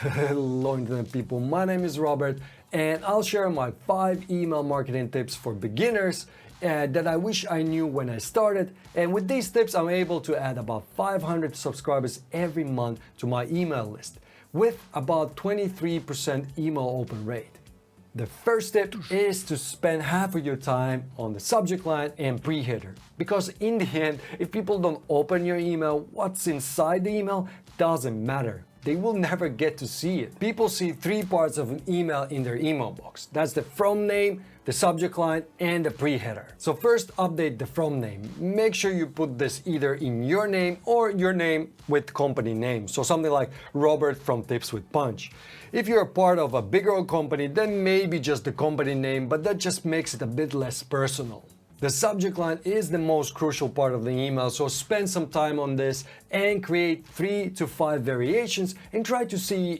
Hello Internet people, my name is Robert and I'll share my 5 email marketing tips for beginners that I wish I knew when I started, and with these tips I'm able to add about 500 subscribers every month to my email list with about 23% email open rate. The first tip is to spend half of your time on the subject line and pre-header, because in the end, if people don't open your email, what's inside the email doesn't matter. They will never get to see it. People see 3 parts of an email in their email box. That's the from name, the subject line, and the pre-header. So first, update the from name. Make sure you put this either in your name or your name with company name. So something like Robert from Tips with Punch. If you're a part of a bigger company, then maybe just the company name, but that just makes it a bit less personal. The subject line is the most crucial part of the email, so spend some time on this and create 3 to 5 variations and try to see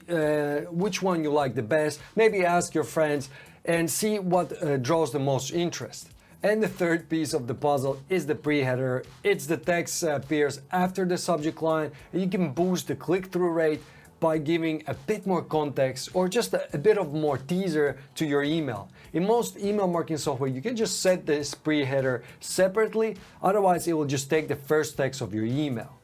which one you like the best. Maybe ask your friends and see what draws the most interest. And the third piece of the puzzle is the pre-header. It's the text appears after the subject line. You can boost the click-through rate by giving a bit more context or just a bit of more teaser to your email. In most email marketing software, you can just set this pre-header separately, otherwise it will just take the first text of your email.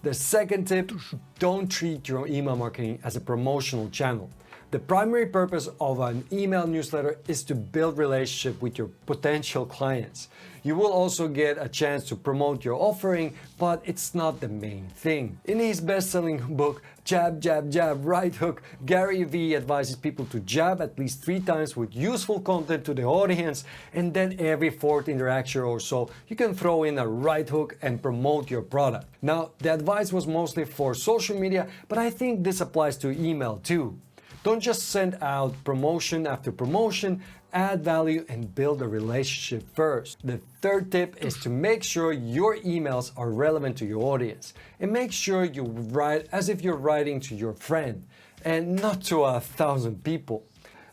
The second tip, don't treat your email marketing as a promotional channel. The primary purpose of an email newsletter is to build relationship with your potential clients. You will also get a chance to promote your offering, but it's not the main thing. In his best-selling book, Jab, Jab, Jab, Right Hook, Gary Vee advises people to jab at least 3 times with useful content to the audience, and then every 4th interaction or so, you can throw in a right hook and promote your product. Now, the advice was mostly for social media, but I think this applies to email too. Don't just send out promotion after promotion, add value and build a relationship first. The third tip is to make sure your emails are relevant to your audience, and make sure you write as if you're writing to your friend and not to 1,000 people.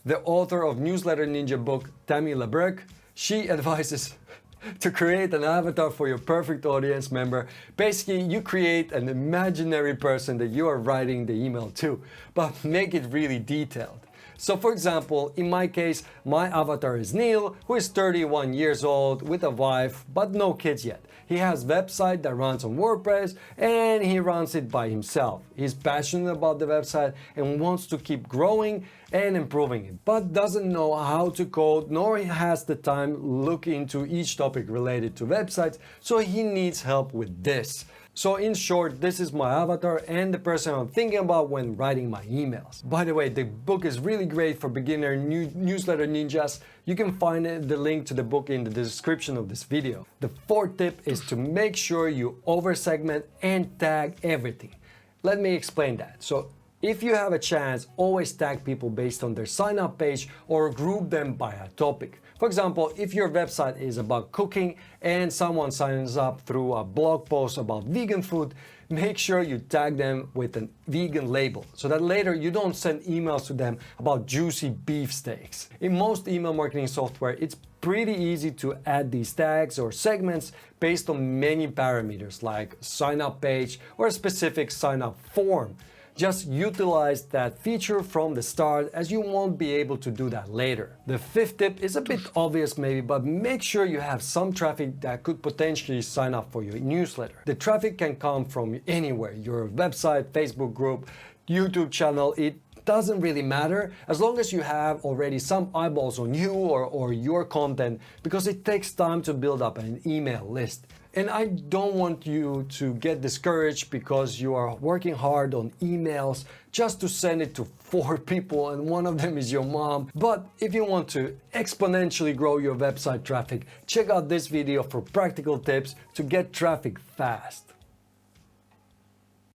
The author of Newsletter Ninja book, Tammy Labrecque, she advises to create an avatar for your perfect audience member. Basically, you create an imaginary person that you are writing the email to, but make it really detailed. So for example, in my case, my avatar is Neil, who is 31 years old with a wife, but no kids yet. He has a website that runs on WordPress and he runs it by himself. He's passionate about the website and wants to keep growing and improving it, but doesn't know how to code, nor has the time to look into each topic related to websites, so he needs help with this. So in short, this is my avatar and the person I'm thinking about when writing my emails. By the way, the book is really great for beginner newsletter ninjas. You can find the link to the book in the description of this video. The fourth tip is to make sure you over-segment and tag everything. Let me explain that. So if you have a chance, always tag people based on their sign-up page or group them by a topic. For example, if your website is about cooking and someone signs up through a blog post about vegan food, make sure you tag them with a vegan label so that later you don't send emails to them about juicy beef steaks. In most email marketing software, it's pretty easy to add these tags or segments based on many parameters like sign-up page or a specific sign-up form. Just utilize that feature from the start, as you won't be able to do that later. The fifth tip is a bit obvious maybe, but make sure you have some traffic that could potentially sign up for your newsletter. The traffic can come from anywhere, your website, Facebook group, YouTube channel. It doesn't really matter as long as you have already some eyeballs on you or your content, because it takes time to build up an email list. And I don't want you to get discouraged because you are working hard on emails just to send it to 4 people and one of them is your mom. But if you want to exponentially grow your website traffic, check out this video for practical tips to get traffic fast.